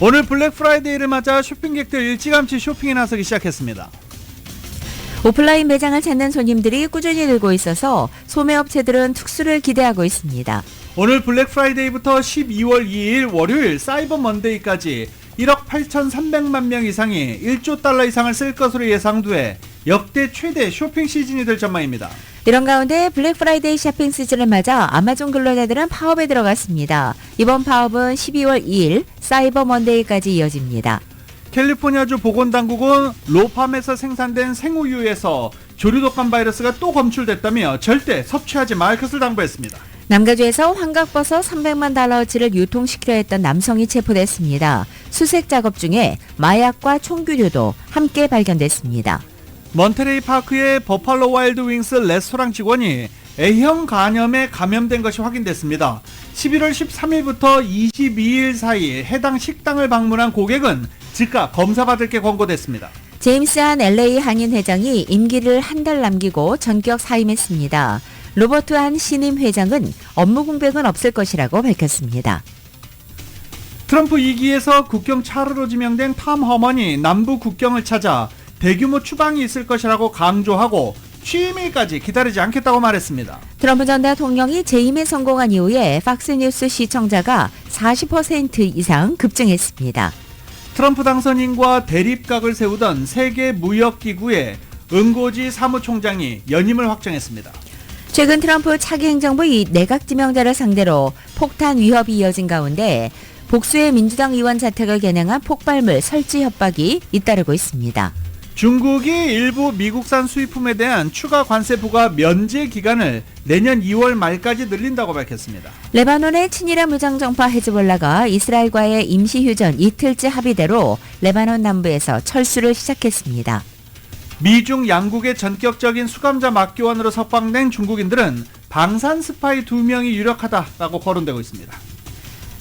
오늘 블랙 프라이데이를 맞아 쇼핑객들 일찌감치 쇼핑에 나서기 시작했습니다. 오프라인 매장을 찾는 손님들이 꾸준히 늘고 있어서 소매업체들은 특수를 기대하고 있습니다. 오늘 블랙 프라이데이부터 12월 2일 월요일 사이버 먼데이까지 1억 8,300만 명 이상이 1조 달러 이상을 쓸 것으로 예상돼 역대 최대 쇼핑 시즌이 될 전망입니다. 이런 가운데 블랙 프라이데이 쇼핑 시즌을 맞아 아마존 근로자들은 파업에 들어갔습니다. 이번 파업은 12월 2일 사이버 먼데이까지 이어집니다. 캘리포니아주 보건당국은 로팜에서 생산된 생우유에서 조류독감 바이러스가 또 검출됐다며 절대 섭취하지 말 것을 당부했습니다. 남가주에서 황각버섯 300만 달러어치를 유통시키려 했던 남성이 체포됐습니다. 수색 작업 중에 마약과 총규류도 함께 발견됐습니다. 몬테레이 파크의 버팔로 와일드 윙스 레스토랑 직원이 A형 간염에 감염된 것이 확인됐습니다. 11월 13일부터 22일 사이 해당 식당을 방문한 고객은 즉각 검사받을 게 권고됐습니다. 제임스 한 LA 한인 회장이 임기를 한 달 남기고 전격 사임했습니다. 로버트 한 신임 회장은 업무 공백은 없을 것이라고 밝혔습니다. 트럼프 2기에서 국경 차르로 지명된 탐 허먼이 남부 국경을 찾아 대규모 추방이 있을 것이라고 강조하고 취임일까지 기다리지 않겠다고 말했습니다. 트럼프 전 대통령이 재임에 성공한 이후에 팍스뉴스 시청자가 40% 이상 급증했습니다. 트럼프 당선인과 대립각을 세우던 세계무역기구의 은고지 사무총장이 연임을 확정했습니다. 최근 트럼프 차기 행정부 이 내각 지명자를 상대로 폭탄 위협이 이어진 가운데 복수의 민주당 의원 자택을 겨냥한 폭발물 설치 협박이 잇따르고 있습니다. 중국이 일부 미국산 수입품에 대한 추가 관세 부과 면제 기간을 내년 2월 말까지 늘린다고 밝혔습니다. 레바논의 친이란 무장정파 헤즈볼라가 이스라엘과의 임시휴전 이틀째 합의대로 레바논 남부에서 철수를 시작했습니다. 미중 양국의 전격적인 수감자 맞교환으로 석방된 중국인들은 방산 스파이 2명이 유력하다라고 거론되고 있습니다.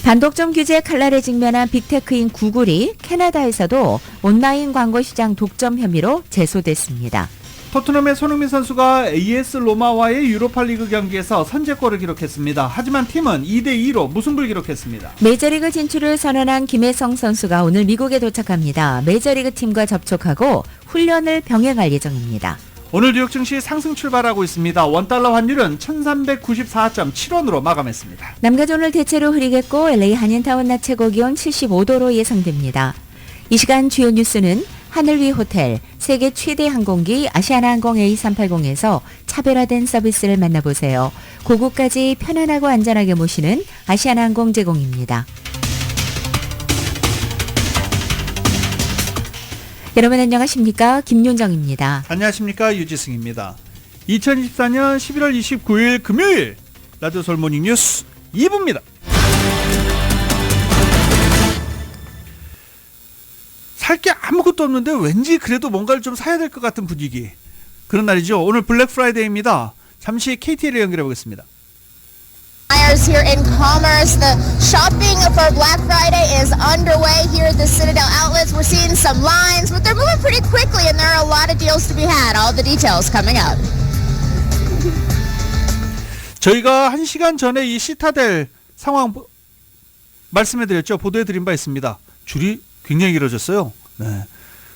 단독점 규제 칼날에 직면한 빅테크인 구글이 캐나다에서도 온라인 광고 시장 독점 혐의로 제소됐습니다. 토트넘의 손흥민 선수가 AS 로마와의 유로파리그 경기에서 선제골을 기록했습니다. 하지만 팀은 2대2로 무승부를 기록했습니다. 메이저리그 진출을 선언한 김혜성 선수가 오늘 미국에 도착합니다. 메이저리그 팀과 접촉하고 훈련을 병행할 예정입니다. 오늘 뉴욕 증시 상승 출발하고 있습니다. 원달러 환율은 1394.7원으로 마감했습니다. 남가주 오늘 대체로 흐리겠고 LA 한인타운 낮 최고 기온 75도로 예상됩니다. 이 시간 주요 뉴스는 하늘 위 호텔, 세계 최대 항공기 아시아나항공 A380에서 차별화된 서비스를 만나보세요. 고국까지 편안하고 안전하게 모시는 아시아나항공 제공입니다. 여러분 안녕하십니까? 김윤정입니다. 안녕하십니까? 유지승입니다. 2024년 11월 29일 금요일 라디오 솔모닝 뉴스 2부입니다. 살 게 아무것도 없는데 왠지 그래도 뭔가를 좀 사야 될 것 같은 분위기. 그런 날이죠. 오늘 블랙 프라이데이입니다. 잠시 KTL을 연결해 보겠습니다. Here in Commerce, the shopping for Black Friday is underway here at the Citadel Outlets. We're seeing some lines, but they're moving pretty quickly, and there are a lot of deals to be had. All the details coming up. 저희가 1시간 전에 이 시타델 상황 말씀해드렸죠. 보도해드린 바 있습니다. 줄이 굉장히 길어졌어요. 네.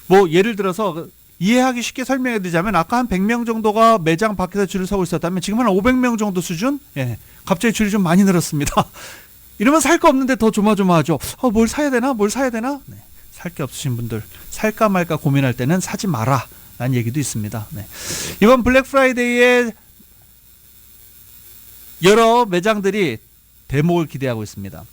뭐 예를 들어서 이해하기 쉽게 설명해드리자면 아까 한 100명 정도가 매장 밖에서 줄을 서고 있었다면 지금 한 500명 정도 수준? 예, 갑자기 줄이 좀 많이 늘었습니다. 이러면 살 거 없는데 더 조마조마하죠. 뭘 사야 되나? 뭘 사야 되나? 네, 살 게 없으신 분들 살까 말까 고민할 때는 사지 마라 라는 얘기도 있습니다. 네. 이번 블랙 프라이데이에 여러 매장들이 대목을 기대하고 있습니다.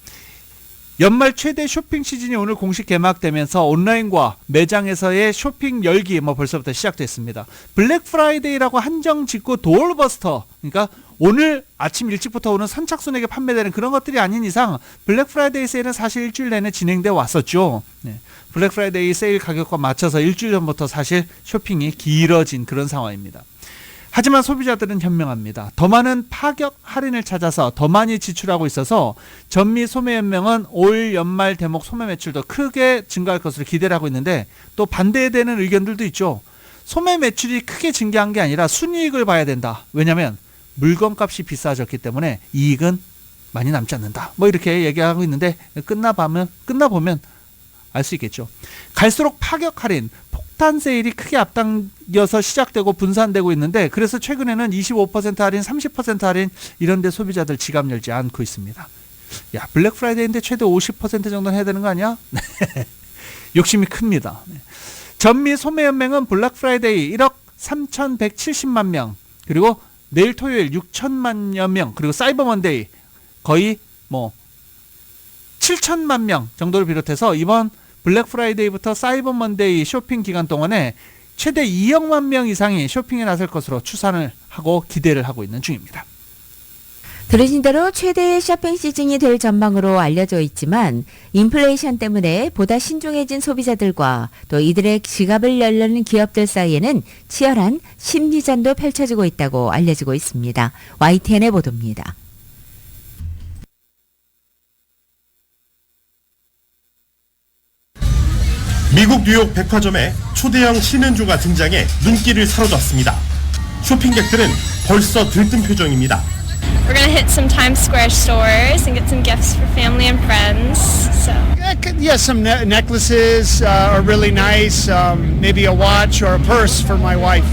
연말 최대 쇼핑 시즌이 오늘 공식 개막되면서 온라인과 매장에서의 쇼핑 열기 벌써부터 시작됐습니다. 블랙 프라이데이라고 한정 짓고 도어버스터, 그러니까 오늘 아침 일찍부터 오는 선착순에게 판매되는 그런 것들이 아닌 이상 블랙 프라이데이 세일은 사실 일주일 내내 진행되어 왔었죠. 네. 블랙 프라이데이 세일 가격과 맞춰서 일주일 전부터 사실 쇼핑이 길어진 그런 상황입니다. 하지만 소비자들은 현명합니다. 더 많은 파격 할인을 찾아서 더 많이 지출하고 있어서 전미 소매연맹은 올 연말 대목 소매 매출도 크게 증가할 것으로 기대를 하고 있는데 또 반대되는 의견들도 있죠. 소매 매출이 크게 증가한 게 아니라 순이익을 봐야 된다. 왜냐하면 물건값이 비싸졌기 때문에 이익은 많이 남지 않는다. 이렇게 얘기하고 있는데 끝나보면 알 수 있겠죠. 갈수록 파격 할인, 폭탄 세일이 크게 앞당겨서 시작되고 분산되고 있는데 그래서 최근에는 25% 할인, 30% 할인 이런 데 소비자들 지갑 열지 않고 있습니다. 야, 블랙 프라이데이인데 최대 50% 정도는 해야 되는 거 아니야? 욕심이 큽니다. 전미 소매연맹은 블랙 프라이데이 1억 3,170만 명, 그리고 내일 토요일 6천만여 명, 그리고 사이버 먼데이 거의 7천만 명 정도를 비롯해서 이번 블랙 프라이데이부터 사이버 먼데이 쇼핑 기간 동안에 최대 2억만 명 이상이 쇼핑에 나설 것으로 추산을 하고 기대를 하고 있는 중입니다. 들으신 대로 최대의 쇼핑 시즌이 될 전망으로 알려져 있지만 인플레이션 때문에 보다 신중해진 소비자들과 또 이들의 지갑을 열려는 기업들 사이에는 치열한 심리전도 펼쳐지고 있다고 알려지고 있습니다. YTN의 보도입니다. 미국 뉴욕 백화점에 초대형 신은조가 등장해 눈길을 사로잡습니다. 쇼핑객들은 벌써 들뜬 표정입니다. We're gonna hit some Times Square stores and get some gifts for family and friends. So. Yeah, some necklaces are really nice. Maybe a watch or a purse for my wife.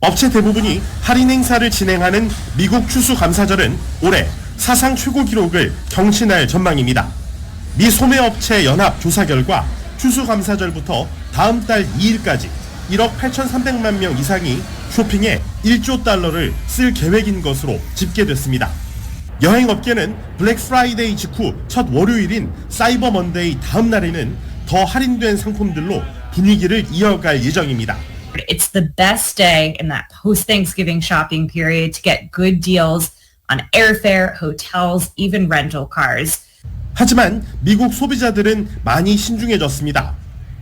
업체 대부분이 할인 행사를 진행하는 미국 추수감사절은 올해 사상 최고 기록을 경신할 전망입니다. 미 소매업체 연합 조사 결과 추수감사절부터 다음 달 2일까지 1억 8,300만 명 이상이 쇼핑에 1조 달러를 쓸 계획인 것으로 집계됐습니다. 여행업계는 블랙 프라이데이 직후 첫 월요일인 사이버 먼데이 다음 날에는 더 할인된 상품들로 분위기를 이어갈 예정입니다. It's the best day in that post-Thanksgiving shopping period to get good deals on airfare, hotels, even rental cars. 하지만 미국 소비자들은 많이 신중해졌습니다.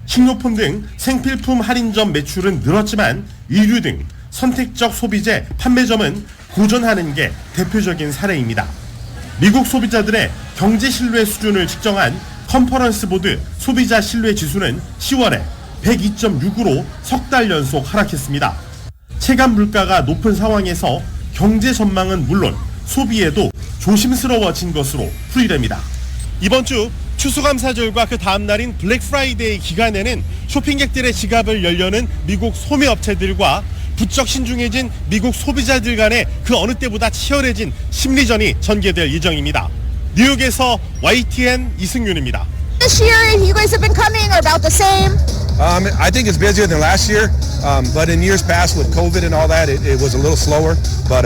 식료품 등 생필품 할인점 매출은 늘었지만 의류 등 선택적 소비재 판매점은 고전하는 게 대표적인 사례입니다. 미국 소비자들의 경제 신뢰 수준을 측정한 컨퍼런스 보드 소비자 신뢰 지수는 10월에 102.6으로 석 달 연속 하락했습니다. 체감 물가가 높은 상황에서 경제 전망은 물론 소비에도 조심스러워진 것으로 풀이됩니다. 이번 주 추수감사절과 그 다음 날인 블랙 프라이데이 기간에는 쇼핑객들의 지갑을 열려는 미국 소매업체들과 부쩍 신중해진 미국 소비자들 간의 그 어느 때보다 치열해진 심리전이 전개될 예정입니다. 뉴욕에서 YTN 이승윤입니다. This year, you guys have been coming or about the same? I think it's busier than last year, but in years past with COVID and all that, it was a little slower. But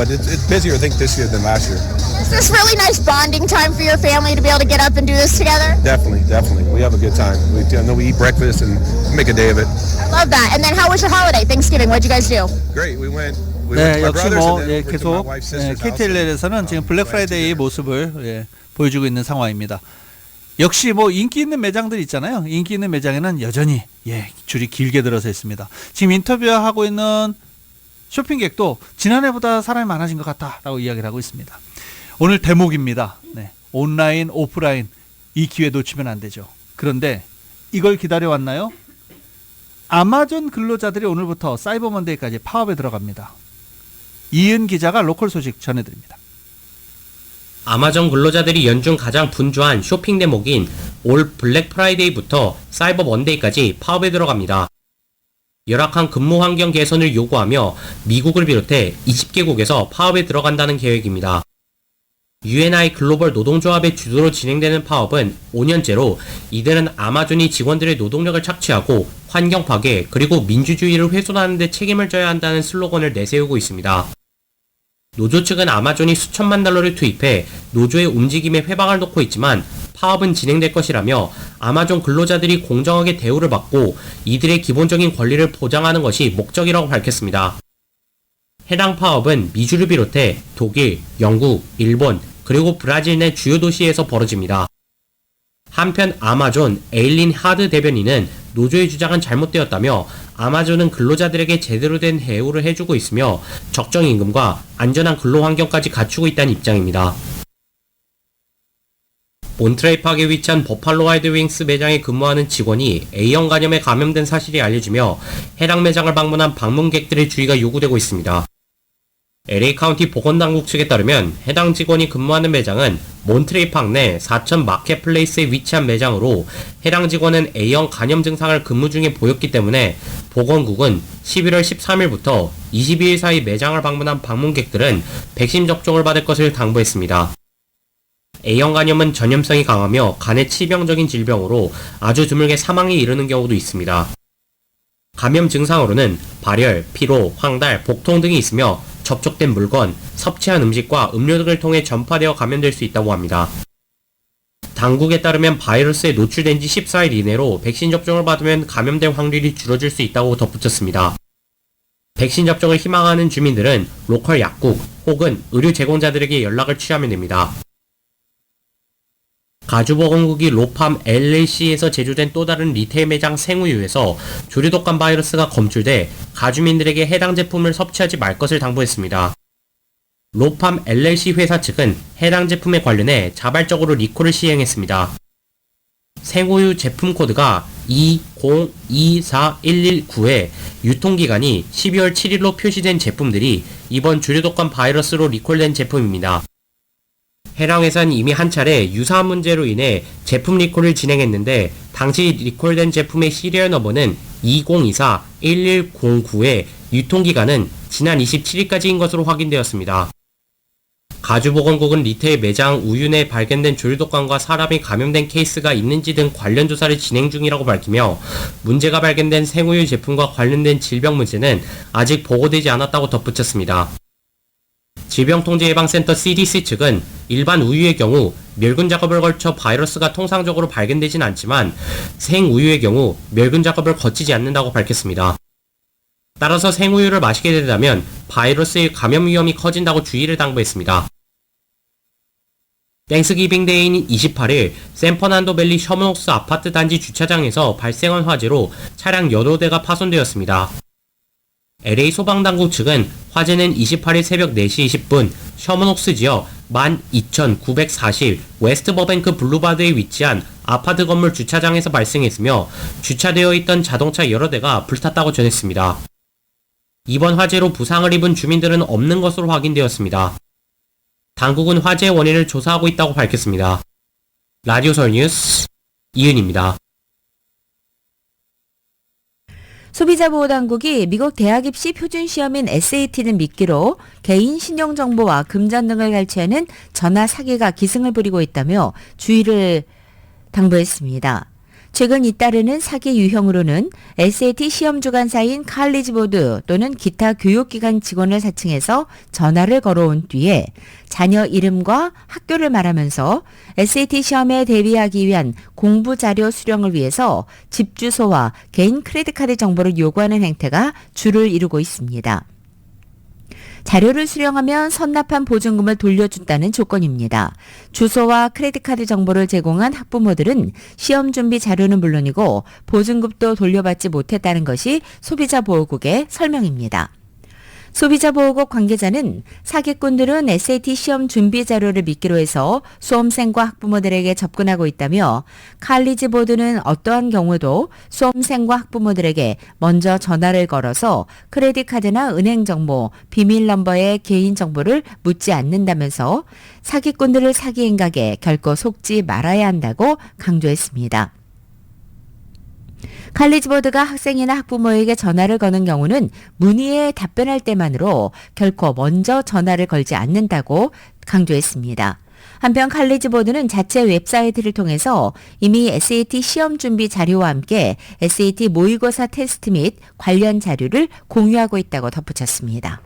it's busier, I think, this year than last year. Is this really nice bonding time for your family to be able to get up and do this together? Definitely. We have a good time. We eat breakfast and make a day of it. I love that. And then how was your holiday, Thanksgiving? What did you guys do? Great. We went to 네, my 역시 brother's and then went to my 계속 wife's sister's house. KTL에서는 지금 블랙 프라이데이 모습을 보여주고 있는 상황입니다. 역시 인기 있는 매장들 있잖아요. 인기 있는 매장에는 여전히 줄이 길게 들어서 있습니다. 지금 인터뷰하고 있는 쇼핑객도 지난해보다 사람이 많아진 것 같다라고 이야기를 하고 있습니다. 오늘 대목입니다. 네, 온라인, 오프라인 이 기회 놓치면 안 되죠. 그런데 이걸 기다려왔나요? 아마존 근로자들이 오늘부터 사이버 먼데이까지 파업에 들어갑니다. 이은 기자가 로컬 소식 전해드립니다. 아마존 근로자들이 연중 가장 분주한 쇼핑 대목인 올 블랙 프라이데이부터 사이버 먼데이까지 파업에 들어갑니다. 열악한 근무 환경 개선을 요구하며 미국을 비롯해 20개국에서 파업에 들어간다는 계획입니다. UNI 글로벌 노동조합의 주도로 진행되는 파업은 5년째로 이들은 아마존이 직원들의 노동력을 착취하고 환경 파괴 그리고 민주주의를 훼손하는 데 책임을 져야 한다는 슬로건을 내세우고 있습니다. 노조 측은 아마존이 수천만 달러를 투입해 노조의 움직임에 회방을 놓고 있지만 파업은 진행될 것이라며 아마존 근로자들이 공정하게 대우를 받고 이들의 기본적인 권리를 보장하는 것이 목적이라고 밝혔습니다. 해당 파업은 미주를 비롯해 독일, 영국, 일본, 그리고 브라질 내 주요 도시에서 벌어집니다. 한편 아마존 에일린 하드 대변인은 노조의 주장은 잘못되었다며 아마존은 근로자들에게 제대로 된 대우를 해주고 있으며 적정 임금과 안전한 근로 환경까지 갖추고 있다는 입장입니다. 몬트레이팍에 위치한 버팔로 와일드 윙스 매장에 근무하는 직원이 A형 간염에 감염된 사실이 알려지며 해당 매장을 방문한 방문객들의 주의가 요구되고 있습니다. LA 카운티 보건당국 측에 따르면 해당 직원이 근무하는 매장은 몬트레이 팍 내 4천 마켓플레이스에 위치한 매장으로 해당 직원은 A형 간염 증상을 근무 중에 보였기 때문에 보건국은 11월 13일부터 22일 사이 매장을 방문한 방문객들은 백신 접종을 받을 것을 당부했습니다. A형 간염은 전염성이 강하며 간의 치명적인 질병으로 아주 드물게 사망에 이르는 경우도 있습니다. 감염 증상으로는 발열, 피로, 황달, 복통 등이 있으며 접촉된 물건, 섭취한 음식과 음료 등을 통해 전파되어 감염될 수 있다고 합니다. 당국에 따르면 바이러스에 노출된 지 14일 이내로 백신 접종을 받으면 감염될 확률이 줄어들 수 있다고 덧붙였습니다. 백신 접종을 희망하는 주민들은 로컬 약국 혹은 의료 제공자들에게 연락을 취하면 됩니다. 가주보건국이 로팜 LLC에서 제조된 또 다른 리테일 매장 생우유에서 조류독감 바이러스가 검출돼 가주민들에게 해당 제품을 섭취하지 말 것을 당부했습니다. 로팜 LLC 회사 측은 해당 제품에 관련해 자발적으로 리콜을 시행했습니다. 생우유 제품 코드가 2024119에 유통기간이 12월 7일로 표시된 제품들이 이번 조류독감 바이러스로 리콜된 제품입니다. 해당 회사는 이미 한 차례 유사한 문제로 인해 제품 리콜을 진행했는데 당시 리콜된 제품의 시리얼 넘버는 2024-1109에 유통기간은 지난 27일까지인 것으로 확인되었습니다. 가주보건국은 리테일 매장 우유 내 발견된 조류독감과 사람이 감염된 케이스가 있는지 등 관련 조사를 진행 중이라고 밝히며 문제가 발견된 생우유 제품과 관련된 질병 문제는 아직 보고되지 않았다고 덧붙였습니다. 질병통제예방센터 CDC 측은 일반 우유의 경우 멸균 작업을 거쳐 바이러스가 통상적으로 발견되진 않지만 생우유의 경우 멸균 작업을 거치지 않는다고 밝혔습니다. 따라서 생우유를 마시게 된다면 바이러스의 감염 위험이 커진다고 주의를 당부했습니다. 땡스기빙 데이인 28일 샌퍼난도밸리 셔먼옥스 아파트 단지 주차장에서 발생한 화재로 차량 여러 대가 파손되었습니다. LA 소방당국 측은 화재는 28일 새벽 4시 20분 셔먼옥스 지역 12940 웨스트 버뱅크 블루바드에 위치한 아파트 건물 주차장에서 발생했으며 주차되어 있던 자동차 여러 대가 불탔다고 전했습니다. 이번 화재로 부상을 입은 주민들은 없는 것으로 확인되었습니다. 당국은 화재의 원인을 조사하고 있다고 밝혔습니다. 라디오설 뉴스 이은입니다. 소비자보호당국이 미국 대학 입시 표준시험인 SAT는 미끼로 개인 신용정보와 금전 등을 갈취하는 전화 사기가 기승을 부리고 있다며 주의를 당부했습니다. 최근 잇따르는 사기 유형으로는 SAT 시험 주관사인 칼리지보드 또는 기타 교육기관 직원을 사칭해서 전화를 걸어온 뒤에 자녀 이름과 학교를 말하면서 SAT 시험에 대비하기 위한 공부 자료 수령을 위해서 집 주소와 개인 크레딧카드 정보를 요구하는 행태가 주를 이루고 있습니다. 자료를 수령하면 선납한 보증금을 돌려준다는 조건입니다. 주소와 크레딧카드 정보를 제공한 학부모들은 시험 준비 자료는 물론이고 보증금도 돌려받지 못했다는 것이 소비자보호국의 설명입니다. 소비자보호국 관계자는 사기꾼들은 SAT 시험 준비 자료를 미끼로 해서 수험생과 학부모들에게 접근하고 있다며 칼리지보드는 어떠한 경우도 수험생과 학부모들에게 먼저 전화를 걸어서 크레딧카드나 은행 정보, 비밀 넘버의 개인 정보를 묻지 않는다면서 사기꾼들을 사기 행각에 결코 속지 말아야 한다고 강조했습니다. 칼리지보드가 학생이나 학부모에게 전화를 거는 경우는 문의에 답변할 때만으로 결코 먼저 전화를 걸지 않는다고 강조했습니다. 한편 칼리지보드는 자체 웹사이트를 통해서 이미 SAT 시험 준비 자료와 함께 SAT 모의고사 테스트 및 관련 자료를 공유하고 있다고 덧붙였습니다.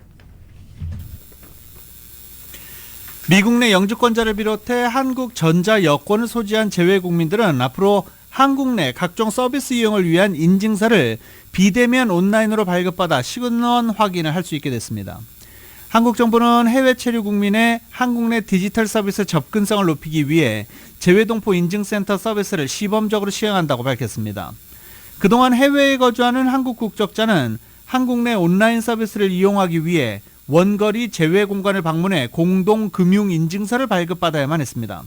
미국 내 영주권자를 비롯해 한국 전자 여권을 소지한 재외 국민들은 앞으로 한국 내 각종 서비스 이용을 위한 인증서를 비대면 온라인으로 발급받아 신원 확인을 할 수 있게 됐습니다. 한국 정부는 해외 체류 국민의 한국 내 디지털 서비스 접근성을 높이기 위해 재외동포 인증센터 서비스를 시범적으로 시행한다고 밝혔습니다. 그동안 해외에 거주하는 한국 국적자는 한국 내 온라인 서비스를 이용하기 위해 원거리 재외 공간을 방문해 공동 금융 인증서를 발급받아야만 했습니다.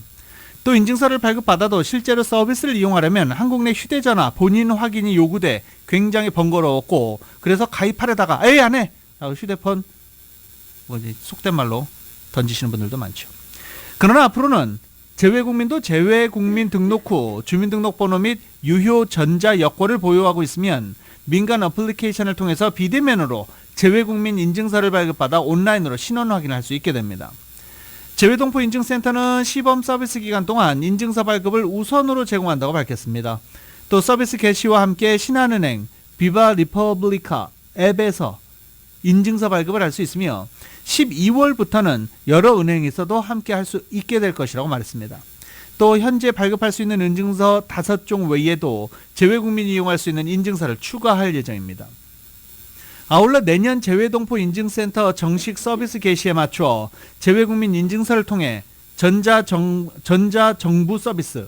또 인증서를 발급받아도 실제로 서비스를 이용하려면 한국 내 휴대전화 본인 확인이 요구돼 굉장히 번거로웠고 그래서 가입하려다가 에이 안 해! 라고 휴대폰 뭐 이제 속된 말로 던지시는 분들도 많죠. 그러나 앞으로는 재외국민도 재외국민 등록 후 주민등록번호 및 유효 전자 여권을 보유하고 있으면 민간 어플리케이션을 통해서 비대면으로 재외국민 인증서를 발급받아 온라인으로 신원 확인할 수 있게 됩니다. 재외동포 인증센터는 시범 서비스 기간 동안 인증서 발급을 우선으로 제공한다고 밝혔습니다. 또 서비스 개시와 함께 신한은행, 비바 리퍼블리카 앱에서 인증서 발급을 할 수 있으며 12월부터는 여러 은행에서도 함께 할 수 있게 될 것이라고 말했습니다. 또 현재 발급할 수 있는 인증서 5종 외에도 재외국민이 이용할 수 있는 인증서를 추가할 예정입니다. 아울러 내년 재외동포 인증센터 정식 서비스 개시에 맞춰 재외국민 인증서를 통해 전자정부 서비스,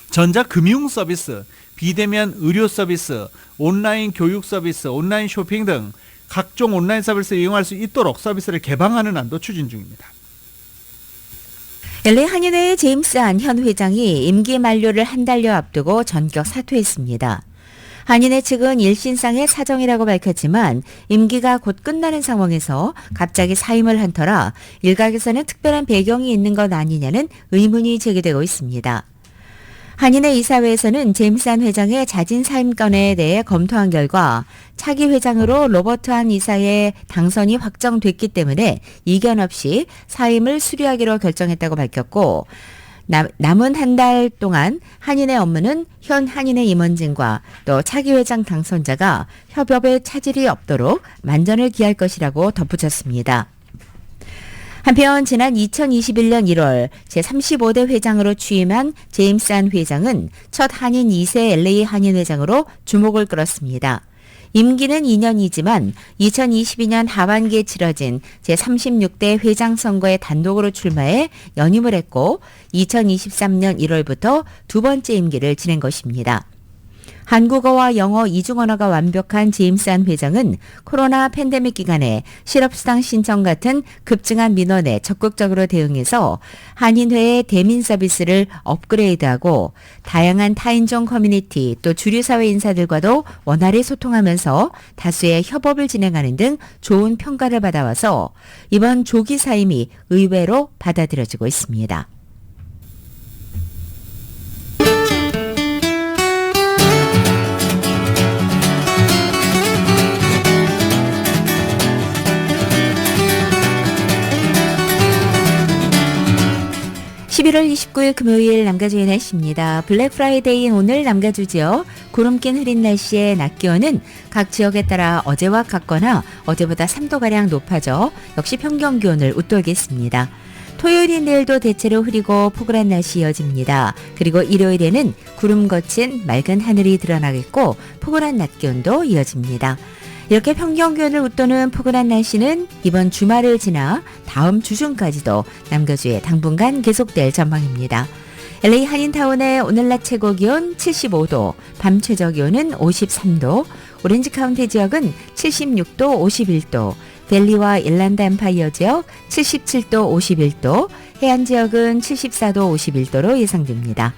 전자금융 서비스, 비대면 의료 서비스, 온라인 교육 서비스, 온라인 쇼핑 등 각종 온라인 서비스를 이용할 수 있도록 서비스를 개방하는 안도 추진 중입니다. LA 한인회의 제임스 안 현 회장이 임기 만료를 한 달여 앞두고 전격 사퇴했습니다. 한인회 측은 일신상의 사정이라고 밝혔지만 임기가 곧 끝나는 상황에서 갑자기 사임을 한 터라 일각에서는 특별한 배경이 있는 것 아니냐는 의문이 제기되고 있습니다. 한인회 이사회에서는 제임스 안 회장의 자진 사임건에 대해 검토한 결과 차기 회장으로 로버트 한 이사의 당선이 확정됐기 때문에 이견 없이 사임을 수리하기로 결정했다고 밝혔고 남은 한 달 동안 한인회 업무는 현 한인회 임원진과 또 차기 회장 당선자가 협업에 차질이 없도록 만전을 기할 것이라고 덧붙였습니다. 한편 지난 2021년 1월 제35대 회장으로 취임한 제임스 안 회장은 첫 한인 2세 LA 한인 회장으로 주목을 끌었습니다. 임기는 2년이지만 2022년 하반기에 치러진 제36대 회장 선거에 단독으로 출마해 연임을 했고 2023년 1월부터 두 번째 임기를 지낸 것입니다. 한국어와 영어 이중 언어가 완벽한 제임스 안 회장은 코로나 팬데믹 기간에 실업수당 신청 같은 급증한 민원에 적극적으로 대응해서 한인회의 대민 서비스를 업그레이드하고 다양한 타인종 커뮤니티 또 주류사회 인사들과도 원활히 소통하면서 다수의 협업을 진행하는 등 좋은 평가를 받아와서 이번 조기 사임이 의외로 받아들여지고 있습니다. (11월 29일) 금요일 남가주의 날씨입니다. 블랙 프라이데이인 오늘 남가주지요. 구름 낀 흐린 날씨에 낮 기온은 각 지역에 따라 어제와 같거나 어제보다 3도가량 높아져 역시 평균 기온을 웃돌겠습니다. 토요일인 내일도 대체로 흐리고 포근한 날씨 이어집니다. 그리고 일요일에는 구름 거친 맑은 하늘이 드러나겠고 포근한 낮 기온도 이어집니다. 이렇게 평균 기온을 웃도는 포근한 날씨는 이번 주말을 지나 다음 주 중까지도 남가주에 당분간 계속될 전망입니다. LA 한인타운의 오늘 낮 최고 기온 75도, 밤 최저 기온은 53도, 오렌지 카운티 지역은 76도, 51도, 밸리와 일란드 엠파이어 지역 77도, 51도, 해안 지역은 74도, 51도로 예상됩니다.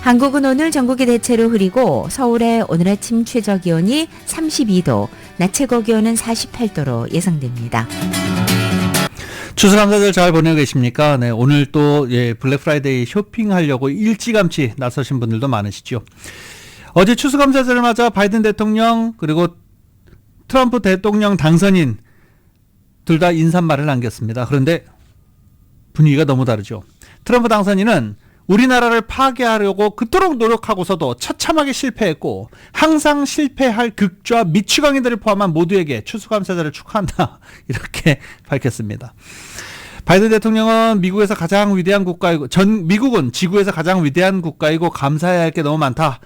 한국은 오늘 전국이 대체로 흐리고 서울의 오늘 아침 최저 기온이 32도, 낮 최고 기온은 48도로 예상됩니다. 추수감사절 잘 보내고 계십니까? 네, 오늘 또 블랙 프라이데이 쇼핑하려고 일찌감치 나서신 분들도 많으시죠. 어제 추수감사절을 맞아 바이든 대통령 그리고 트럼프 대통령 당선인 둘 다 인사말을 남겼습니다. 그런데 분위기가 너무 다르죠. 트럼프 당선인은 우리나라를 파괴하려고 그토록 노력하고서도 처참하게 실패했고 항상 실패할 극좌 미추광이들을 포함한 모두에게 추수감사절을 축하한다 이렇게 밝혔습니다. 바이든 대통령은 미국은 지구에서 가장 위대한 국가이고 감사해야 할 게 너무 많다.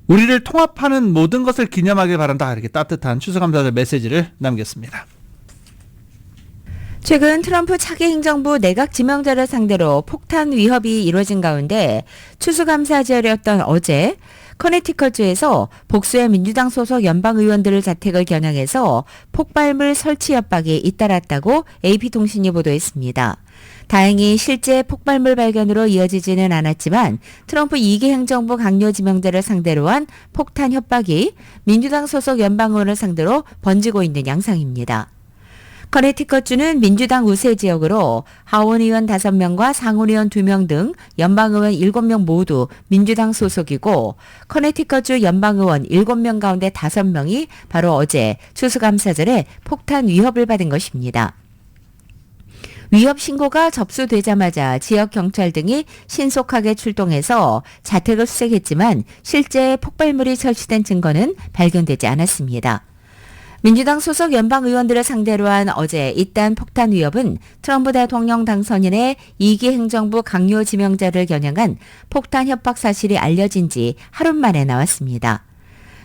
우리를 통합하는 모든 것을 기념하길 바란다. 이렇게 따뜻한 추수감사절 메시지를 남겼습니다. 최근 트럼프 차기 행정부 내각 지명자를 상대로 폭탄 위협이 이뤄진 가운데 추수감사절이었던 어제 커네티컷주에서 복수의 민주당 소속 연방 의원들을 자택을 겨냥해서 폭발물 설치 협박이 잇따랐다고 AP통신이 보도했습니다. 다행히 실제 폭발물 발견으로 이어지지는 않았지만 트럼프 2기 행정부 강요 지명자를 상대로 한 폭탄 협박이 민주당 소속 연방 의원을 상대로 번지고 있는 양상입니다. 커네티컷주는 민주당 우세 지역으로 하원의원 5명과 상원의원 2명 등 연방의원 7명 모두 민주당 소속이고 커네티컷주 연방의원 7명 가운데 5명이 바로 어제 추수감사절에 폭탄 위협을 받은 것입니다. 위협 신고가 접수되자마자 지역 경찰 등이 신속하게 출동해서 자택을 수색했지만 실제 폭발물이 설치된 증거는 발견되지 않았습니다. 민주당 소속 연방 의원들을 상대로 한 어제 잇단 폭탄 위협은 트럼프 대통령 당선인의 2기 행정부 강요 지명자를 겨냥한 폭탄 협박 사실이 알려진 지 하루 만에 나왔습니다.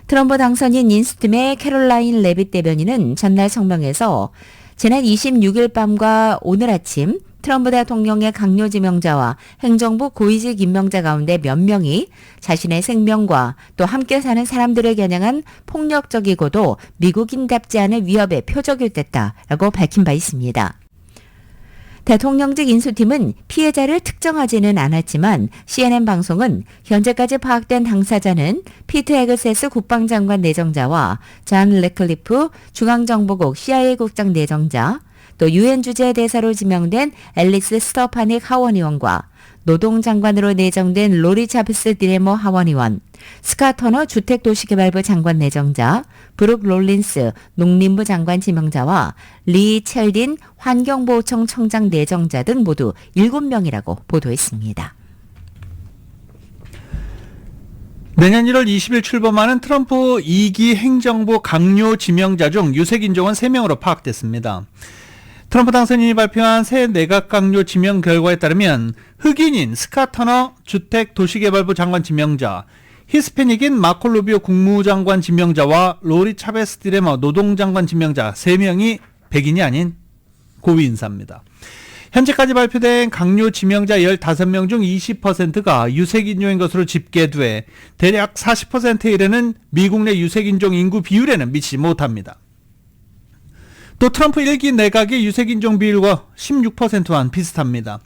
트럼프 당선인 인스팀의 캐롤라인 레빗 대변인은 전날 성명에서 지난 26일 밤과 오늘 아침 트럼프 대통령의 강요 지명자와 행정부 고위직 임명자 가운데 몇 명이 자신의 생명과 또 함께 사는 사람들을 겨냥한 폭력적이고도 미국인답지 않은 위협의 표적일 듯다라고 밝힌 바 있습니다. 대통령직 인수팀은 피해자를 특정하지는 않았지만 CNN 방송은 현재까지 파악된 당사자는 피트 헤그세스 국방장관 내정자와 존 레클리프 중앙정보국 CIA 국장 내정자, 또 유엔 주재 대사로 지명된 앨리스 스터파닉 하원의원과 노동장관으로 내정된 로리 차비스 디레모 하원의원, 스캇 터너 주택도시개발부 장관 내정자, 브룩 롤린스 농림부 장관 지명자와 리 첼딘 환경보호청 청장 내정자 등 모두 7명이라고 보도했습니다. 내년 1월 20일 출범하는 트럼프 2기 행정부 강요 지명자 중 유색인종은 3명으로 파악됐습니다. 트럼프 당선인이 발표한 새 내각 강요 지명 결과에 따르면 흑인인 스캇 터너 주택도시개발부 장관 지명자, 히스패닉인 마코 루비오 국무장관 지명자와 로리 차베스 디레머 노동장관 지명자 3명이 백인이 아닌 고위 인사입니다. 현재까지 발표된 강요 지명자 15명 중 20%가 유색인종인 것으로 집계돼 대략 40%에 이르는 미국 내 유색인종 인구 비율에는 미치지 못합니다. 또 트럼프 1기 내각의 유색인종 비율과 16%와는 비슷합니다.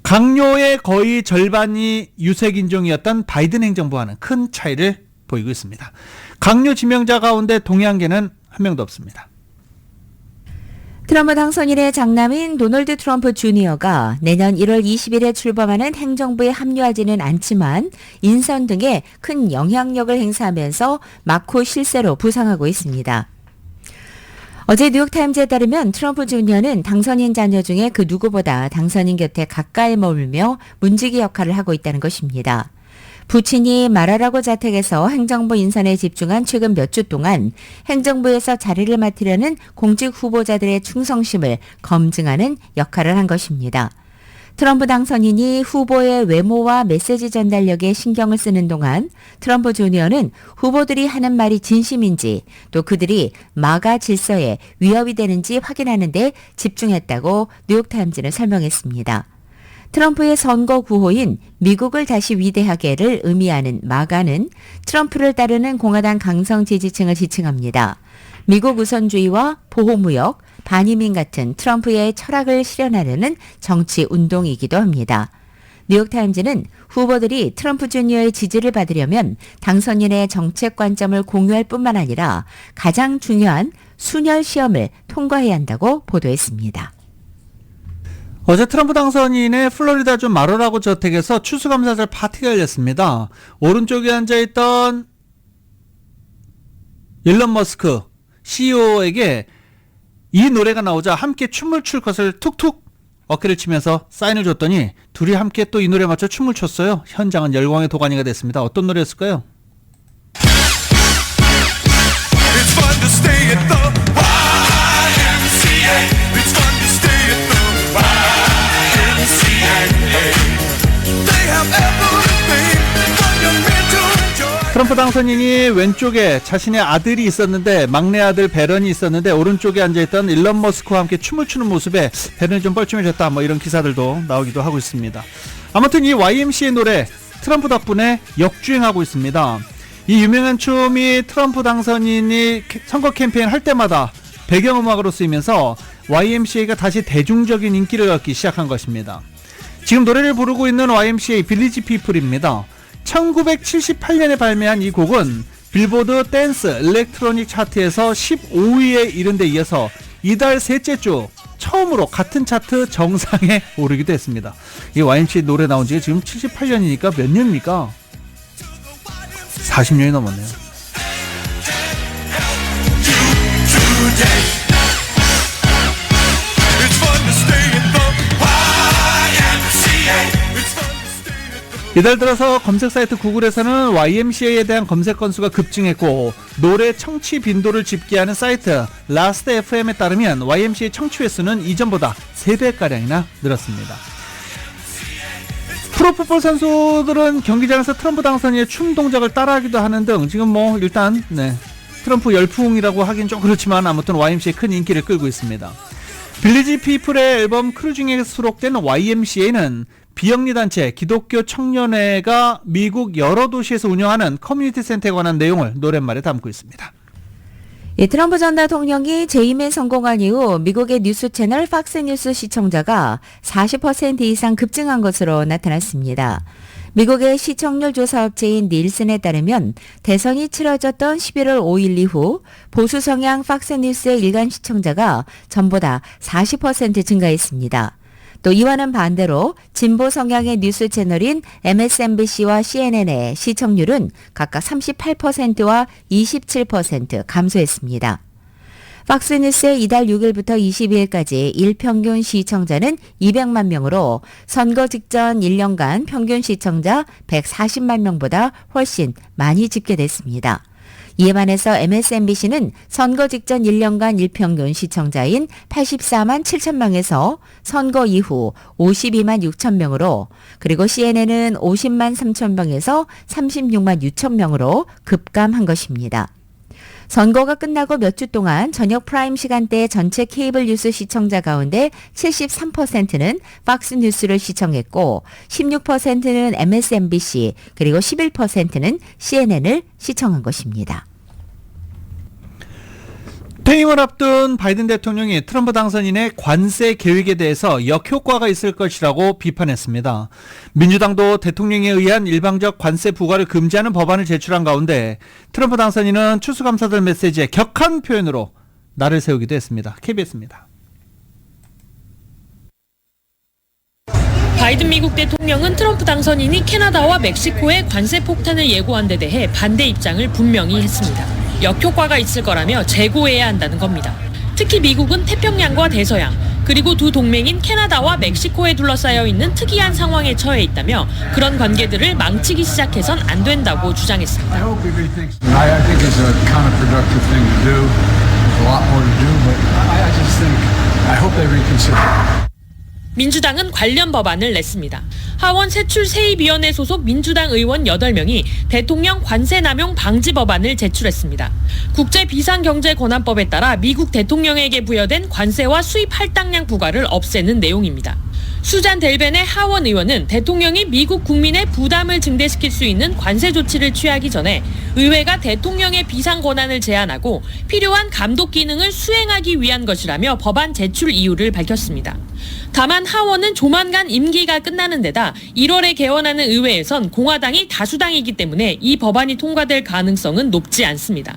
강요의 거의 절반이 유색인종이었던 바이든 행정부와는 큰 차이를 보이고 있습니다. 강요 지명자 가운데 동양계는 한 명도 없습니다. 트럼프 당선인의 장남인 도널드 트럼프 주니어가 내년 1월 20일에 출범하는 행정부에 합류하지는 않지만 인선 등에 큰 영향력을 행사하면서 막후 실세로 부상하고 있습니다. 어제 뉴욕타임즈에 따르면 트럼프 주니어는 당선인 자녀 중에 그 누구보다 당선인 곁에 가까이 머물며 문지기 역할을 하고 있다는 것입니다. 부친이 말하라고 자택에서 행정부 인선에 집중한 최근 몇 주 동안 행정부에서 자리를 맡으려는 공직 후보자들의 충성심을 검증하는 역할을 한 것입니다. 트럼프 당선인이 후보의 외모와 메시지 전달력에 신경을 쓰는 동안 트럼프 주니어는 후보들이 하는 말이 진심인지 또 그들이 마가 질서에 위협이 되는지 확인하는 데 집중했다고 뉴욕타임즈는 설명했습니다. 트럼프의 선거 구호인 미국을 다시 위대하게를 의미하는 마가는 트럼프를 따르는 공화당 강성 지지층을 지칭합니다. 미국 우선주의와 보호무역, 반이민 같은 트럼프의 철학을 실현하려는 정치 운동이기도 합니다. 뉴욕타임즈는 후보들이 트럼프 주니어의 지지를 받으려면 당선인의 정책 관점을 공유할 뿐만 아니라 가장 중요한 순혈 시험을 통과해야 한다고 보도했습니다. 어제 트럼프 당선인의 플로리다주 마로라고 저택에서 추수감사절 파티가 열렸습니다. 오른쪽에 앉아있던 일론 머스크 CEO에게 이 노래가 나오자 함께 춤을 출 것을 툭툭 어깨를 치면서 사인을 줬더니 둘이 함께 또 이 노래에 맞춰 춤을 췄어요. 현장은 열광의 도가니가 됐습니다. 어떤 노래였을까요? It's fun to stay at the YMCA. It's fun to stay at the YMCA. They have everything for your mental joy. 트럼프 당선인이 왼쪽에 자신의 아들이 있었는데 막내 아들 베런이 있었는데 오른쪽에 앉아있던 일론 머스크와 함께 춤을 추는 모습에 베런이 좀 뻘쭘해졌다 뭐 이런 기사들도 나오기도 하고 있습니다. 아무튼 이 YMCA 노래 트럼프 덕분에 역주행하고 있습니다. 이 유명한 춤이 트럼프 당선인이 선거 캠페인 할 때마다 배경음악으로 쓰이면서 YMCA가 다시 대중적인 인기를 얻기 시작한 것입니다. 지금 노래를 부르고 있는 YMCA 빌리지 피플입니다. 1978년에 발매한 이 곡은 빌보드 댄스 일렉트로닉 차트에서 15위에 이른 데 이어서 이달 셋째 주 처음으로 같은 차트 정상에 오르기도 했습니다. 이 YMCA 노래 나온 지가 지금 78년이니까 몇 년입니까? 40년이 넘었네요. 이달 들어서 검색 사이트 구글에서는 YMCA에 대한 검색 건수가 급증했고 노래 청취 빈도를 집계하는 사이트 라스트FM에 따르면 YMCA 청취 횟수는 이전보다 3배가량이나 늘었습니다. 프로풋볼 선수들은 경기장에서 트럼프 당선인의 춤 동작을 따라하기도 하는 등 지금 뭐 일단 트럼프 열풍이라고 하긴 좀 그렇지만 아무튼 YMCA 큰 인기를 끌고 있습니다. 빌리지 피플의 앨범 크루징에 수록된 YMCA는 비영리 단체 기독교 청년회가 미국 여러 도시에서 운영하는 커뮤니티 센터에 관한 내용을 노랫말에 담고 있습니다. 트럼프 전 대통령이 재임에 성공한 이후 미국의 뉴스 채널 팍스뉴스 시청자가 40% 이상 급증한 것으로 나타났습니다. 미국의 시청률 조사 업체인 닐슨에 따르면 대선이 치러졌던 11월 5일 이후 보수 성향 팍스뉴스의 일간 시청자가 전보다 40% 증가했습니다. 또 이와는 반대로 진보 성향의 뉴스 채널인 MSNBC와 CNN의 시청률은 각각 38%와 27% 감소했습니다. 팍스뉴스의 이달 6일부터 22일까지 일평균 시청자는 200만 명으로 선거 직전 1년간 평균 시청자 140만 명보다 훨씬 많이 집계됐습니다. 이에 반해서 MSNBC는 선거 직전 1년간 일평균 시청자인 84만 7천 명에서 선거 이후 52만 6천 명으로 그리고 CNN은 50만 3천 명에서 36만 6천 명으로 급감한 것입니다. 선거가 끝나고 몇 주 동안 저녁 프라임 시간대 전체 케이블 뉴스 시청자 가운데 73%는 팍스 뉴스를 시청했고 16%는 MSNBC 그리고 11%는 CNN을 시청한 것입니다. 퇴임을 앞둔 바이든 대통령이 트럼프 당선인의 관세 계획에 대해서 역효과가 있을 것이라고 비판했습니다. 민주당도 대통령에 의한 일방적 관세 부과를 금지하는 법안을 제출한 가운데 트럼프 당선인은 추수감사절 메시지에 격한 표현으로 날을 세우기도 했습니다. KBS입니다. 바이든 미국 대통령은 트럼프 당선인이 캐나다와 멕시코의 관세 폭탄을 예고한 데 대해 반대 입장을 분명히 했습니다. 역효과가 있을 거라며 재고해야 한다는 겁니다. 특히 미국은 태평양과 대서양, 그리고 두 동맹인 캐나다와 멕시코에 둘러싸여 있는 특이한 상황에 처해 있다며 그런 관계들을 망치기 시작해선 안 된다고 주장했습니다. 민주당은 관련 법안을 냈습니다. 하원 세출세입위원회 소속 민주당 의원 8명이 대통령 관세 남용 방지 법안을 제출했습니다. 국제비상경제권한법에 따라 미국 대통령에게 부여된 관세와 수입 할당량 부과를 없애는 내용입니다. 수잔 델벤의 하원 의원은 대통령이 미국 국민의 부담을 증대시킬 수 있는 관세 조치를 취하기 전에 의회가 대통령의 비상 권한을 제한하고 필요한 감독 기능을 수행하기 위한 것이라며 법안 제출 이유를 밝혔습니다. 다만 하원은 조만간 임기가 끝나는 데다 1월에 개원하는 의회에선 공화당이 다수당이기 때문에 이 법안이 통과될 가능성은 높지 않습니다.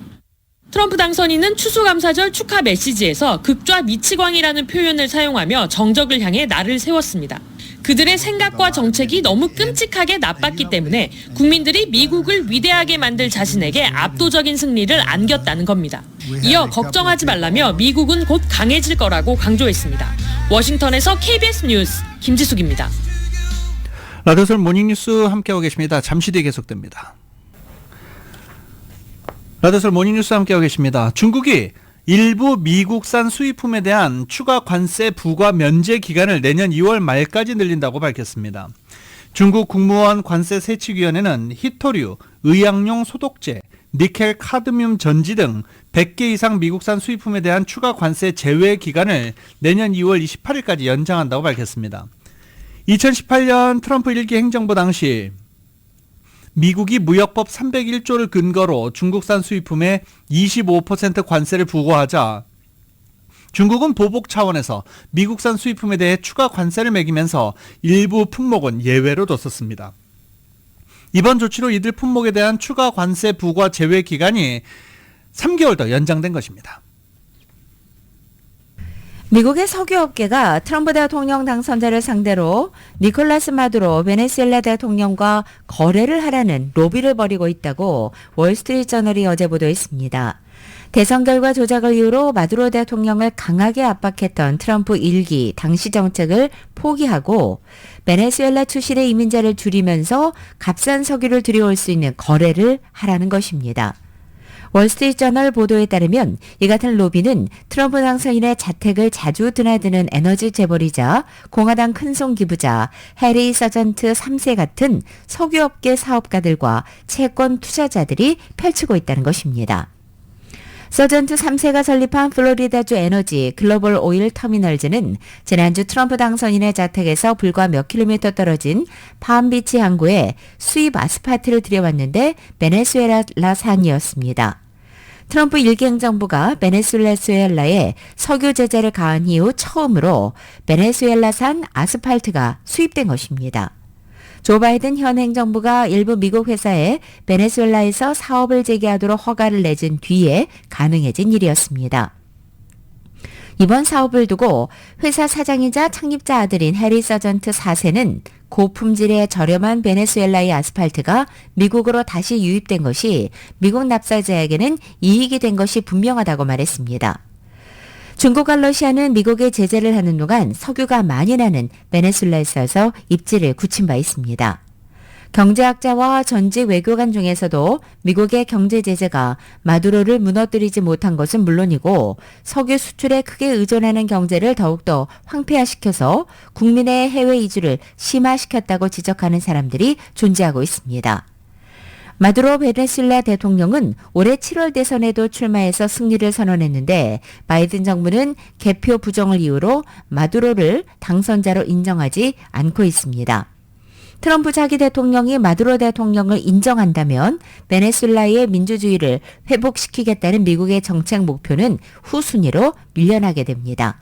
트럼프 당선인은 추수감사절 축하 메시지에서 극좌 미치광이라는 표현을 사용하며 정적을 향해 날을 세웠습니다. 그들의 생각과 정책이 너무 끔찍하게 나빴기 때문에 국민들이 미국을 위대하게 만들 자신에게 압도적인 승리를 안겼다는 겁니다. 이어 걱정하지 말라며 미국은 곧 강해질 거라고 강조했습니다. 워싱턴에서 KBS 뉴스 김지숙입니다. 라디오솔 모닝뉴스 함께하고 계십니다. 잠시 뒤에 계속됩니다. 라디오솔 모닝뉴스 함께하고 계십니다. 중국이 일부 미국산 수입품에 대한 추가 관세 부과 면제 기간을 내년 2월 말까지 늘린다고 밝혔습니다. 중국 국무원 관세세칙위원회는 히토류, 의약용 소독제, 니켈 카드뮴 전지 등 100개 이상 미국산 수입품에 대한 추가 관세 제외 기간을 내년 2월 28일까지 연장한다고 밝혔습니다. 2018년 트럼프 1기 행정부 당시 미국이 무역법 301조를 근거로 중국산 수입품에 25% 관세를 부과하자 중국은 보복 차원에서 미국산 수입품에 대해 추가 관세를 매기면서 일부 품목은 예외로 뒀었습니다. 이번 조치로 이들 품목에 대한 추가 관세 부과 제외 기간이 3개월 더 연장된 것입니다. 미국의 석유업계가 트럼프 대통령 당선자를 상대로 니콜라스 마두로 베네수엘라 대통령과 거래를 하라는 로비를 벌이고 있다고 월스트리트저널이 어제 보도했습니다. 대선 결과 조작을 이유로 마두로 대통령을 강하게 압박했던 트럼프 1기 당시 정책을 포기하고 베네수엘라 출신의 이민자를 줄이면서 값싼 석유를 들여올 수 있는 거래를 하라는 것입니다. 월스트리트저널 보도에 따르면 이 같은 로비는 트럼프 당선인의 자택을 자주 드나드는 에너지 재벌이자 공화당 큰손 기부자 해리 서전트 3세 같은 석유업계 사업가들과 채권 투자자들이 펼치고 있다는 것입니다. 서전트 3세가 설립한 플로리다주 에너지 글로벌 오일 터미널즈는 지난주 트럼프 당선인의 자택에서 불과 몇 킬로미터 떨어진 팜비치 항구에 수입 아스팔트를 들여왔는데 베네수엘라산이었습니다. 트럼프 1기 행정부가 베네수엘라에 석유 제재를 가한 이후 처음으로 베네수엘라산 아스팔트가 수입된 것입니다. 조 바이든 현 행정부가 일부 미국 회사에 베네수엘라에서 사업을 재개하도록 허가를 내준 뒤에 가능해진 일이었습니다. 이번 사업을 두고 회사 사장이자 창립자 아들인 해리 서전트 4세는 고품질의 저렴한 베네수엘라의 아스팔트가 미국으로 다시 유입된 것이 미국 납세자에게는 이익이 된 것이 분명하다고 말했습니다. 중국과 러시아는 미국의 제재를 하는 동안 석유가 많이 나는 베네수엘라에서 입지를 굳힌 바 있습니다. 경제학자와 전직 외교관 중에서도 미국의 경제 제재가 마두로를 무너뜨리지 못한 것은 물론이고 석유 수출에 크게 의존하는 경제를 더욱더 황폐화시켜서 국민의 해외 이주를 심화시켰다고 지적하는 사람들이 존재하고 있습니다. 마두로 베네수엘라 대통령은 올해 7월 대선에도 출마해서 승리를 선언했는데 바이든 정부는 개표 부정을 이유로 마두로를 당선자로 인정하지 않고 있습니다. 트럼프 차기 대통령이 마두로 대통령을 인정한다면 베네수엘라의 민주주의를 회복시키겠다는 미국의 정책 목표는 후순위로 밀려나게 됩니다.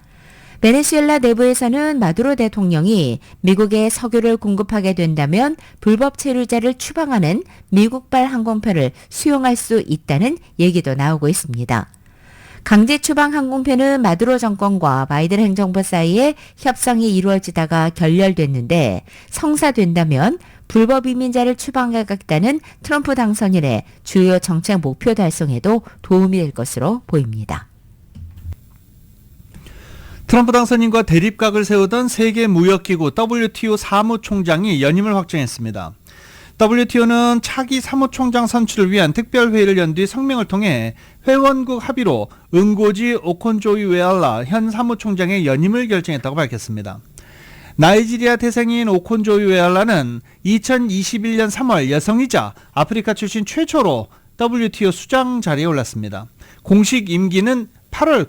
베네수엘라 내부에서는 마두로 대통령이 미국에 석유를 공급하게 된다면 불법 체류자를 추방하는 미국발 항공편을 수용할 수 있다는 얘기도 나오고 있습니다. 강제 추방 항공편은 마두로 정권과 바이든 행정부 사이에 협상이 이루어지다가 결렬됐는데 성사된다면 불법 이민자를 추방하겠다는 트럼프 당선인의 주요 정책 목표 달성에도 도움이 될 것으로 보입니다. 트럼프 당선인과 대립각을 세우던 세계무역기구 WTO 사무총장이 연임을 확정했습니다. WTO는 차기 사무총장 선출을 위한 특별회의를 연 뒤 성명을 통해 회원국 합의로 응고지 오콘조이웨알라 현 사무총장의 연임을 결정했다고 밝혔습니다. 나이지리아 태생인 오콘조이웨알라는 2021년 3월 여성이자 아프리카 출신 최초로 WTO 수장 자리에 올랐습니다. 공식 임기는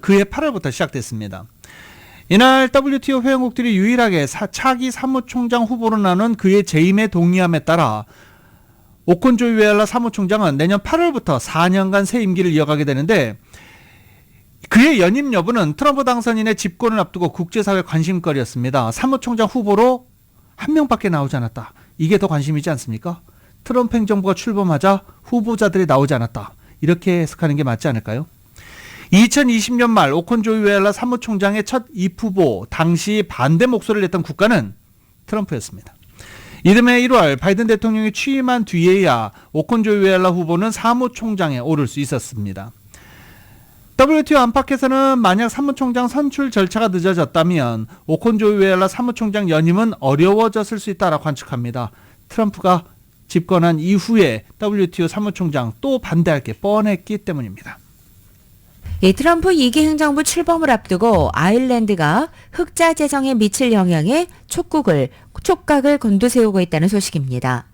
그해 8월부터 시작됐습니다. 이날 WTO 회원국들이 유일하게 차기 사무총장 후보로 나눈 그의 재임에 동의함에 따라 오콘조이웨알라 사무총장은 내년 8월부터 4년간 새 임기를 이어가게 되는데 그의 연임 여부는 트럼프 당선인의 집권을 앞두고 국제사회 관심거리였습니다. 사무총장 후보로 한 명밖에 나오지 않았다. 이게 더 관심이지 않습니까? 트럼프 행정부가 출범하자 후보자들이 나오지 않았다. 이렇게 해석하는 게 맞지 않을까요? 2020년 말 오콘조이웨알라 사무총장의 첫 입후보 당시 반대 목소리를 냈던 국가는 트럼프였습니다. 이듬해 1월 바이든 대통령이 취임한 뒤에야 오콘조이웨알라 후보는 사무총장에 오를 수 있었습니다. WTO 안팎에서는 만약 사무총장 선출 절차가 늦어졌다면 오콘조이웨알라 사무총장 연임은 어려워졌을 수 있다라고 관측합니다. 트럼프가 집권한 이후에 WTO 사무총장 또 반대할 게 뻔했기 때문입니다. 트럼프 2기 행정부 출범을 앞두고 아일랜드가 흑자 재정에 미칠 영향에 촉각을 곤두세우고 있다는 소식입니다.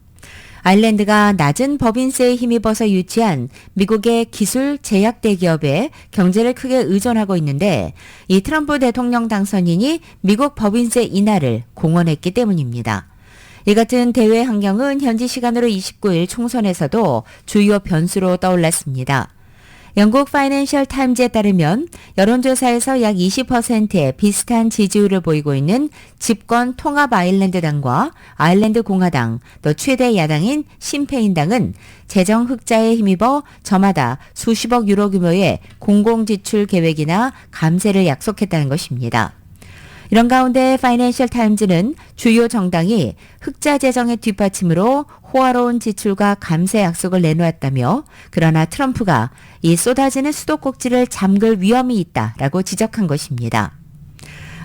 아일랜드가 낮은 법인세에 힘입어서 유치한 미국의 기술 제약 대기업에 경제를 크게 의존하고 있는데 이 트럼프 대통령 당선인이 미국 법인세 인하를 공언했기 때문입니다. 이 같은 대외 환경은 현지 시간으로 29일 총선에서도 주요 변수로 떠올랐습니다. 영국 파이낸셜 타임즈에 따르면 여론조사에서 약 20%의 비슷한 지지율을 보이고 있는 집권 통합 아일랜드당과 아일랜드 공화당, 또 최대 야당인 신페인당은 재정 흑자에 힘입어 저마다 수십억 유로 규모의 공공지출 계획이나 감세를 약속했다는 것입니다. 이런 가운데 파이낸셜 타임즈는 주요 정당이 흑자 재정의 뒷받침으로 호화로운 지출과 감세 약속을 내놓았다며, 그러나 트럼프가 이 쏟아지는 수도꼭지를 잠글 위험이 있다라고 지적한 것입니다.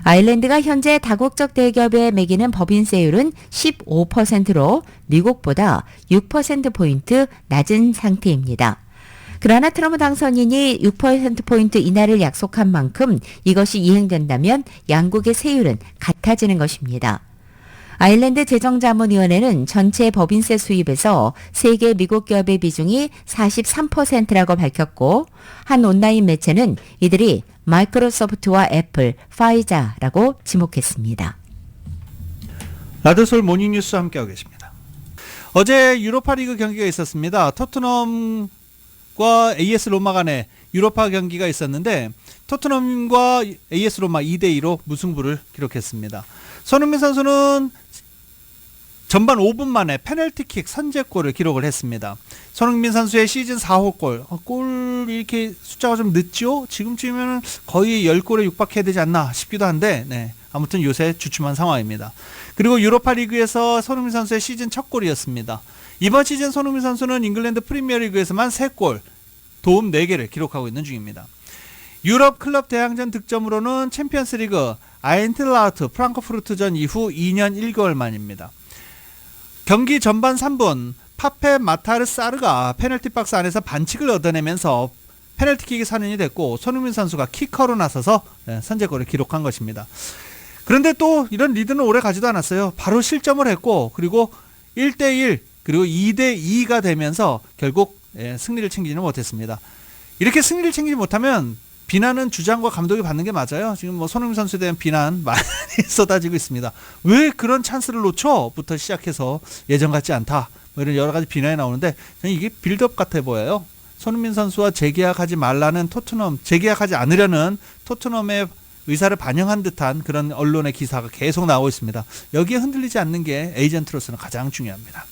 아일랜드가 현재 다국적 대기업에 매기는 법인세율은 15%로 미국보다 6%포인트 낮은 상태입니다. 그러나 트럼프 당선인이 6%포인트 인하를 약속한 만큼 이것이 이행된다면 양국의 세율은 같아지는 것입니다. 아일랜드 재정자문위원회는 전체 법인세 수입에서 세계 미국 기업의 비중이 43%라고 밝혔고, 한 온라인 매체는 이들이 마이크로소프트와 애플, 파이자라고 지목했습니다. 라드솔 모닝뉴스 함께하고 계십니다. 어제 유로파리그 경기가 있었습니다. 토트넘과 AS 로마 간의 유로파 경기가 있었는데 토트넘과 AS 로마 2대2로 무승부를 기록했습니다. 손흥민 선수는 전반 5분 만에 페널티킥 선제골을 기록을 했습니다. 손흥민 선수의 시즌 4호 골 이렇게 숫자가 좀 늦죠? 지금쯤이면 거의 10골에 육박해야 되지 않나 싶기도 한데, 네, 아무튼 요새 주춤한 상황입니다. 그리고 유로파 리그에서 손흥민 선수의 시즌 첫 골이었습니다. 이번 시즌 손흥민 선수는 잉글랜드 프리미어리그에서만 3골, 도움 4개를 기록하고 있는 중입니다. 유럽 클럽 대항전 득점으로는 챔피언스리그 아인틀라우트 프랑크푸르트전 이후 2년 1개월 만입니다. 경기 전반 3분 파페 마타르 사르가 페널티 박스 안에서 반칙을 얻어내면서 페널티킥이 선언이 됐고, 손흥민 선수가 키커로 나서서 선제골을 기록한 것입니다. 그런데 또 이런 리드는 오래 가지도 않았어요. 바로 실점을 했고, 그리고 1대1 그리고 2대2가 되면서 결국 승리를 챙기지는 못했습니다. 이렇게 승리를 챙기지 못하면 비난은 주장과 감독이 받는 게 맞아요. 지금 뭐 손흥민 선수에 대한 비난 많이 쏟아지고 있습니다. 왜 그런 찬스를 놓쳐? 부터 시작해서 예전 같지 않다, 뭐 이런 여러 가지 비난이 나오는데, 저는 이게 빌드업 같아 보여요. 손흥민 선수와 재계약하지 말라는 토트넘, 재계약하지 않으려는 토트넘의 의사를 반영한 듯한 그런 언론의 기사가 계속 나오고 있습니다. 여기에 흔들리지 않는 게 에이전트로서는 가장 중요합니다.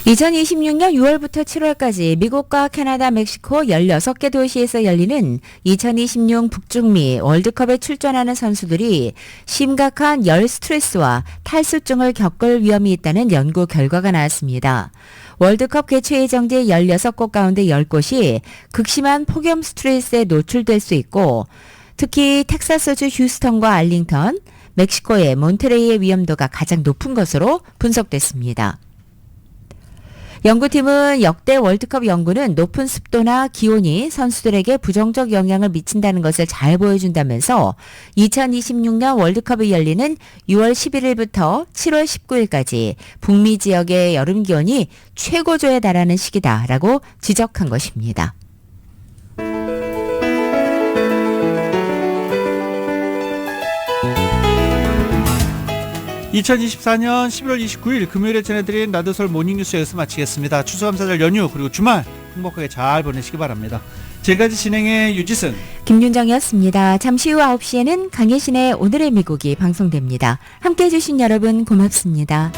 2026년 6월부터 7월까지 미국과 캐나다, 멕시코 16개 도시에서 열리는 2026 북중미 월드컵에 출전하는 선수들이 심각한 열 스트레스와 탈수증을 겪을 위험이 있다는 연구 결과가 나왔습니다. 월드컵 개최 예정지 16곳 가운데 10곳이 극심한 폭염 스트레스에 노출될 수 있고, 특히 텍사스주 휴스턴과 알링턴, 멕시코의 몬테레이의 위험도가 가장 높은 것으로 분석됐습니다. 연구팀은 역대 월드컵 연구는 높은 습도나 기온이 선수들에게 부정적 영향을 미친다는 것을 잘 보여준다면서 2026년 월드컵이 열리는 6월 11일부터 7월 19일까지 북미 지역의 여름 기온이 최고조에 달하는 시기다라고 지적한 것입니다. 2024년 11월 29일 금요일에 전해드린 라드솔 모닝뉴스 여기서 마치겠습니다. 추수감사절 연휴 그리고 주말 행복하게 잘 보내시기 바랍니다. 지금까지 진행의 유지승, 김윤정이었습니다. 잠시 후 9시에는 강혜신의 오늘의 미국이 방송됩니다. 함께해 주신 여러분 고맙습니다.